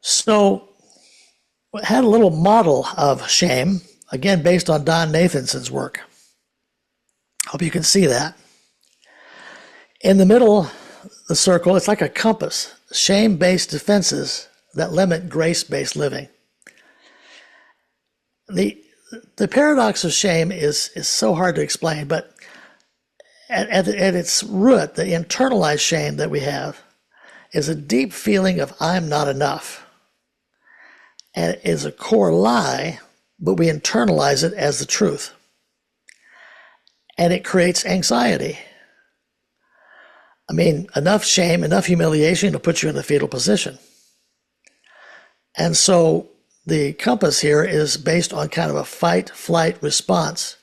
So I had a little model of shame, again, based on Don Nathanson's work. Hope you can see that. In the middle, the circle, it's like a compass, shame-based defenses that limit grace-based living. The paradox of shame is so hard to explain, but at its root, the internalized shame that we have is a deep feeling of I'm not enough. And it is a core lie, but we internalize it as the truth. And it creates anxiety. I mean, enough shame, enough humiliation to put you in a fetal position. And so the compass here is based on kind of a fight-flight response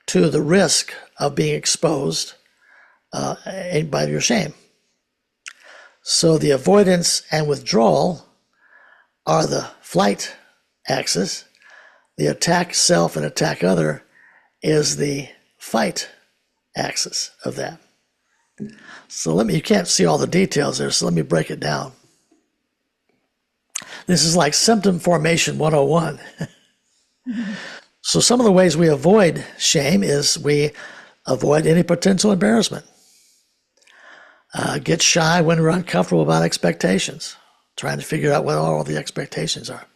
to the risk of being exposed by your shame. So the avoidance and withdrawal are the flight axis. The attack self and attack other is the fight axis of that. So you can't see all the details there, so let me break it down. This is like symptom formation 101. So some of the ways we avoid shame is we avoid any potential embarrassment. Get shy when we're uncomfortable about expectations, trying to figure out what all the expectations are.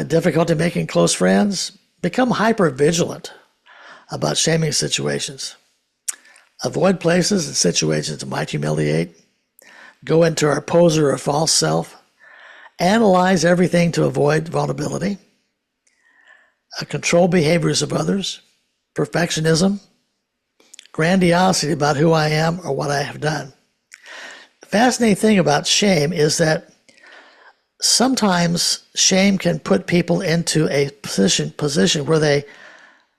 Difficulty making close friends. Become hyper vigilant about shaming situations. Avoid places and situations that might humiliate. Go into our poser or false self. Analyze everything to avoid vulnerability. Control behaviors of others. Perfectionism. Grandiosity about who I am or what I have done. The fascinating thing about shame is that sometimes shame can put people into a position where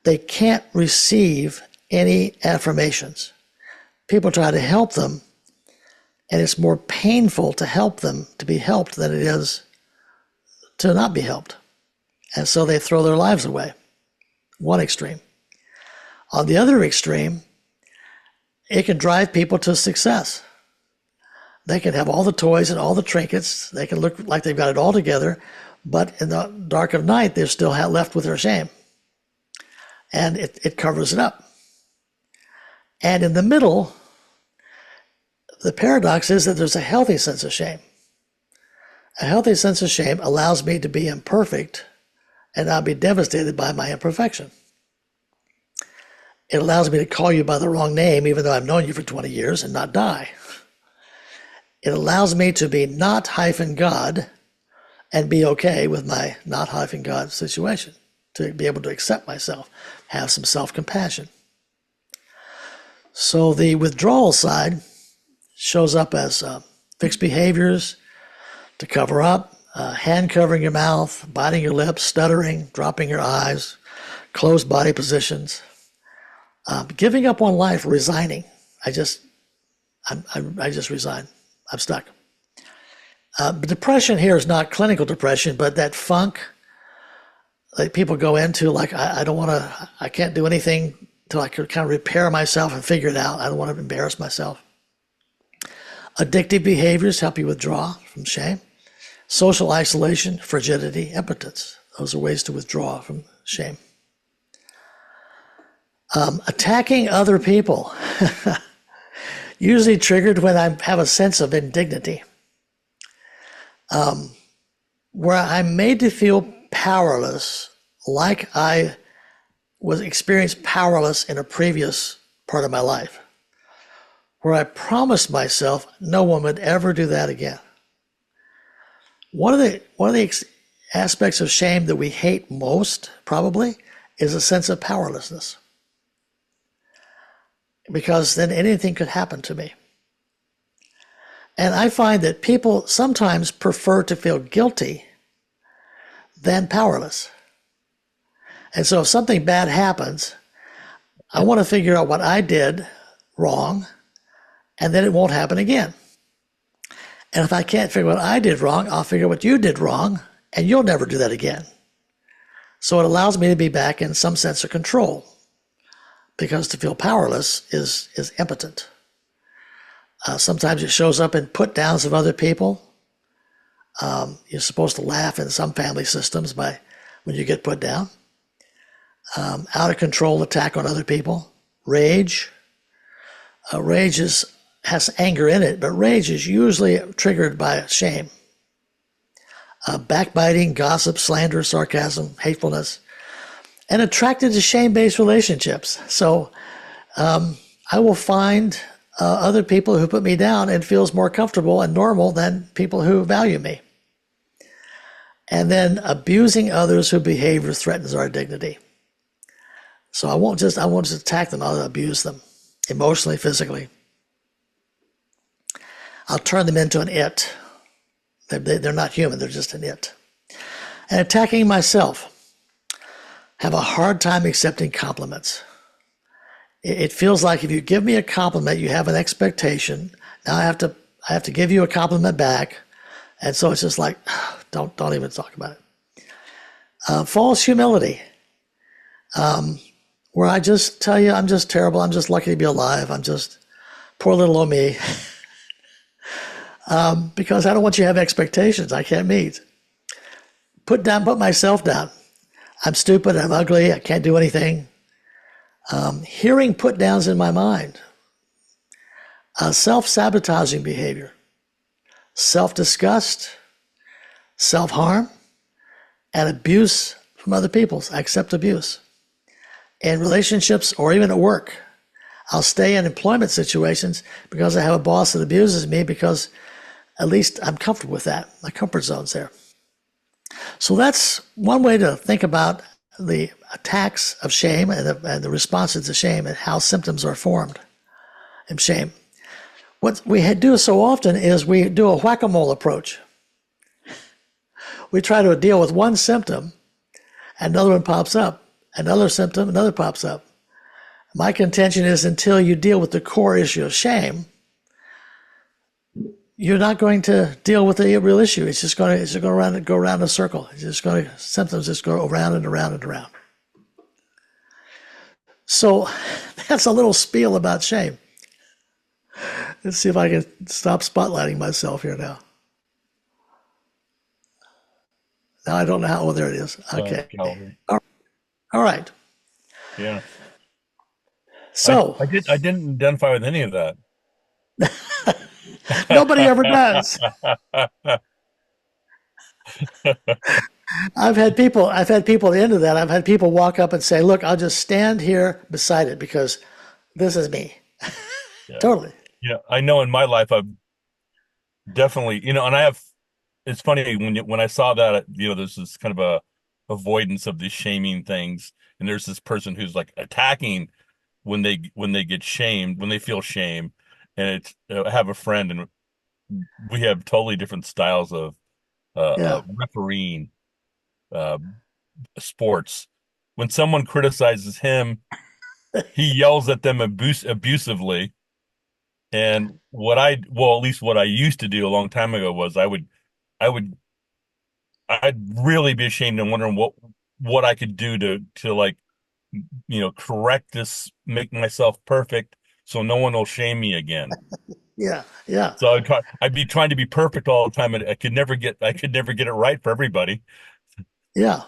they can't receive any affirmations. People try to help them, and it's more painful to help them to be helped than it is to not be helped. And so they throw their lives away. One extreme. On the other extreme, it can drive people to success. They can have all the toys and all the trinkets. They can look like they've got it all together, but in the dark of night, they're still left with their shame. And it covers it up. And in the middle, the paradox is that there's a healthy sense of shame. A healthy sense of shame allows me to be imperfect and not be devastated by my imperfection. It allows me to call you by the wrong name, even though I've known you for 20 years, and not die. It allows me to be not -God and be okay with my not -God situation, to be able to accept myself, have some self-compassion. So the withdrawal side shows up as fixed behaviors, to cover up, hand covering your mouth, biting your lips, stuttering, dropping your eyes, closed body positions, giving up on life, resigning. I just resign. I'm stuck. But depression here is not clinical depression, but that funk that people go into, like I can't do anything till I can kind of repair myself and figure it out. I don't want to embarrass myself. Addictive behaviors help you withdraw from shame. Social isolation, frigidity, impotence. Those are ways to withdraw from shame. Attacking other people. Usually triggered when I have a sense of indignity. Where I'm made to feel powerless, like I was experienced powerless in a previous part of my life, where I promised myself no one would ever do that again. One of the aspects of shame that we hate most, probably, is a sense of powerlessness. Because then anything could happen to me. And I find that people sometimes prefer to feel guilty than powerless. And so if something bad happens, I want to figure out what I did wrong, and then it won't happen again. And if I can't figure what I did wrong, I'll figure what you did wrong, and you'll never do that again. So it allows me to be back in some sense of control, because to feel powerless is impotent. Sometimes it shows up in put downs of other people. You're supposed to laugh in some family systems by when you get put down. Out of control attack on other people. Rage. Rage has anger in it, but rage is usually triggered by shame. Backbiting, gossip, slander, sarcasm, hatefulness, and attracted to shame-based relationships. So I will find other people who put me down and feels more comfortable and normal than people who value me. And then abusing others whose behavior threatens our dignity. So I won't just attack them, I'll abuse them emotionally, physically. I'll turn them into an it. They're not human, they're just an it. And attacking myself. Have a hard time accepting compliments. It feels like if you give me a compliment, you have an expectation. Now I have to give you a compliment back. And so it's just like, don't even talk about it. False humility. Where I just tell you I'm just terrible. I'm just lucky to be alive. I'm just poor little old me. Because I don't want you to have expectations I can't meet. Put myself down. I'm stupid. I'm ugly. I can't do anything. Hearing put downs in my mind. Self-sabotaging behavior. Self-disgust. Self-harm. And abuse from other people. I accept abuse. In relationships or even at work. I'll stay in employment situations because I have a boss that abuses me because at least I'm comfortable with that. My comfort zone's there. So that's one way to think about the attacks of shame and the responses to shame and how symptoms are formed in shame. What we do so often is we do a whack-a-mole approach. We try to deal with one symptom, and another one pops up. Another symptom, another pops up. My contention is until you deal with the core issue of shame, you're not going to deal with the real issue. It's just going to go around in a circle. Symptoms just go around and around and around. So that's a little spiel about shame. Let's see if I can stop spotlighting myself here now. Now I don't know how. Oh, there it is. Okay. All right. Yeah. So I didn't identify with any of that. nobody ever does. I've had people at the end of that, I've had people walk up and say, look, I'll just stand here beside it because this is me. Yeah. Totally. Yeah. I know in my life I've definitely, and I have, it's funny when I saw that, there's this kind of a avoidance of these shaming things, and there's this person who's like attacking when they get shamed, when they feel shame, and it's I have a friend, and we have totally different styles of Yeah. refereeing uh, sports. When someone criticizes him, he yells at them abusively. And well, at least what I used to do a long time ago was I would I'd really be ashamed and wondering what I could do to like correct this, make myself perfect so no one will shame me again. Yeah. Yeah. So I'd be trying to be perfect all the time, and I could never get it right for everybody. Yeah.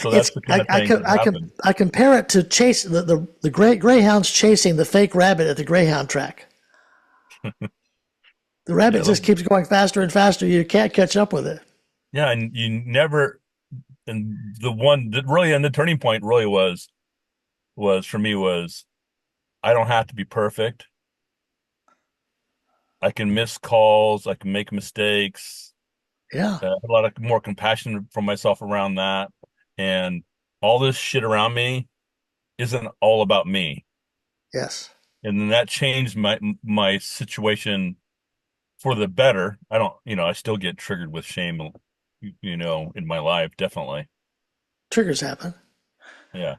So that's the kind of thing that happened. I compare it to chase the great greyhounds chasing the fake rabbit at the greyhound track. The rabbit Yeah, just keeps going faster and faster. You can't catch up with it. yeah, and you never, and the one that really, and the turning point really was for me was I don't have to be perfect. I can miss calls. I can make mistakes. Yeah. A lot of more compassion for myself around that. And all this shit around me isn't all about me. Yes. And then that changed my situation for the better. I don't, I still get triggered with shame, in my life, definitely. Triggers happen. Yeah.